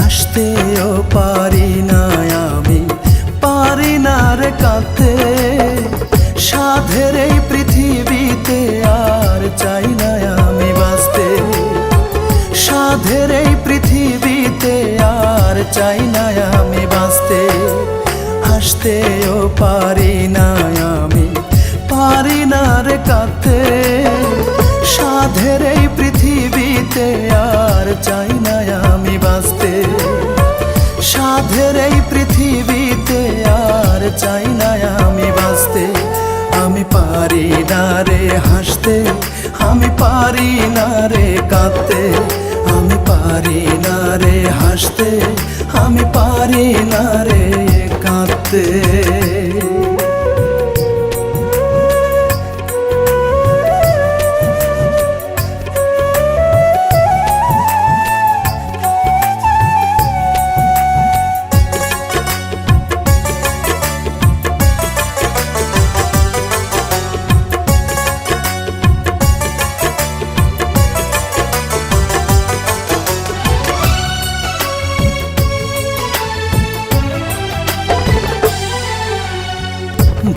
হাসতেও পারি না আমি, পারি না রে কাঁদতে। সাধের এই পৃথিবীতে আর চাই না আমি বাঁচতে। সাধের এই পৃথিবীতে আর চাই না আমি বাঁচতে। হাসতেও পারি না আমি, পারি না রে কাঁদতে। সাধের এই পৃথিবীতে আর চাই না আমি বাঁচতে। সাধের এই পৃথিবীতে আর চাই না আমি বাঁচতে। আমি পারি না রে হাসতে, আমি পারি না রে কাঁদতে। আমি পারি না রে হাসতে, আমি পারি না রে কাঁদতে।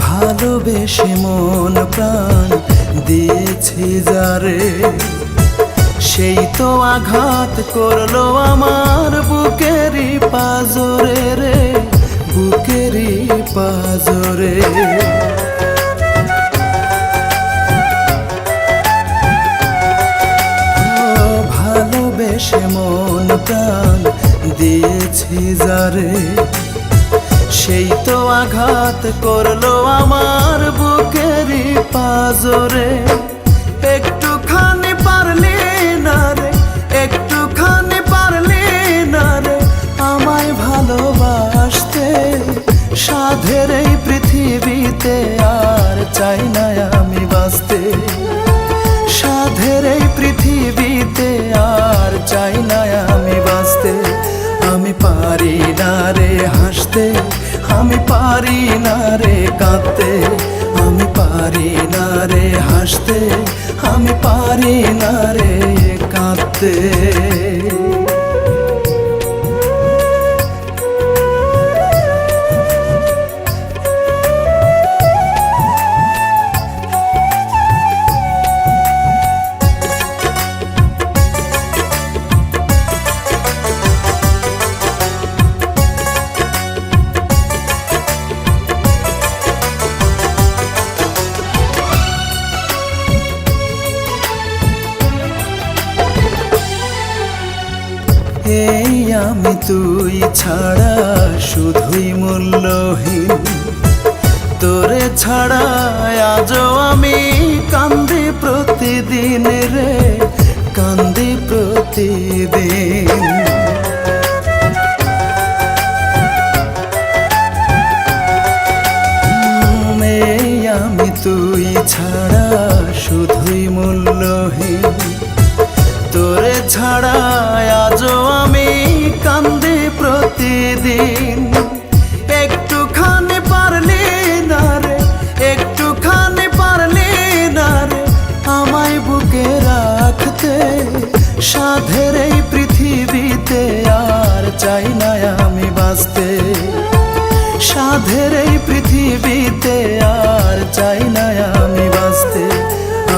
ভালোবেসে মন প্রাণ দিয়েছি যারে, সেই তো আঘাত করলো আমার বুকেরই পাজরে রে, বুকেরই পাজরে। ভালোবেসে মন প্রাণ দিয়েছি যারে, সেই তো আঘাত করলো আমার বুকেরই পাজরে। একটুখানি পারলি না রে, একটুখানি পারলি না রে আমায় ভালোবাসতে। সাধের এই পৃথিবীতে আর চাই না আমি বাঁচতে। সাধের এই পৃথিবীতে আর চাই না আমি বাঁচতে। আমি পারি না রে হাসতে, আমি পারি না রে কাঁদতে। আমি পারি না রে হাসতে, আমি পারি না রে কাঁদতে। এই আমি তুই ছাড়া শুধুই মূল্যহীন। তোরে ছাড়া আজও আমি কান্দি প্রতিদিন রে, কান্দি প্রতিদিন। এই আমি তুই ছাড়া শুধুই মূল্যহীন। তোরে ছাড়া আজও আমি কান্দি প্রতিদিন। একটুখানি পারলি না রে, একটুখানি পারলি না রে আমায় বুকে রাখতে। সাধের এই পৃথিবীতে আর চাই না আমি বাঁচতে। সাধের এই পৃথিবীতে আর চাই না আমি বাঁচতে।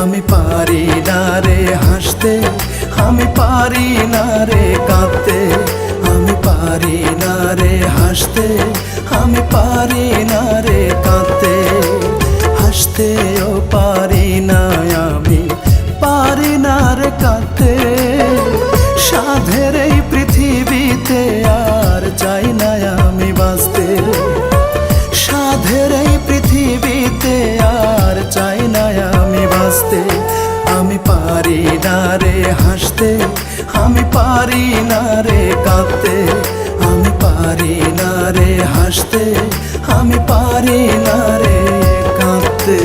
আমি পারি না রে হাসতে, আমি পারি না রে কাঁদতে। আমি পারি না রে হাসতে, আমি পারি না রে কাঁদতে। হাসতেও পারি না আমি, পারি না রে কাঁদতে। সাধের এই পৃথিবীতে আর চাই না আমি বাঁচতে। সাধের এই পৃথিবীতে আর চাই না আমি বাঁচতে। আমি পারি না রে হাসতে, আমি পারি না রে কাঁদতে। আমি পারি না রে হাসতে, আমি পারি না রে কাঁদতে।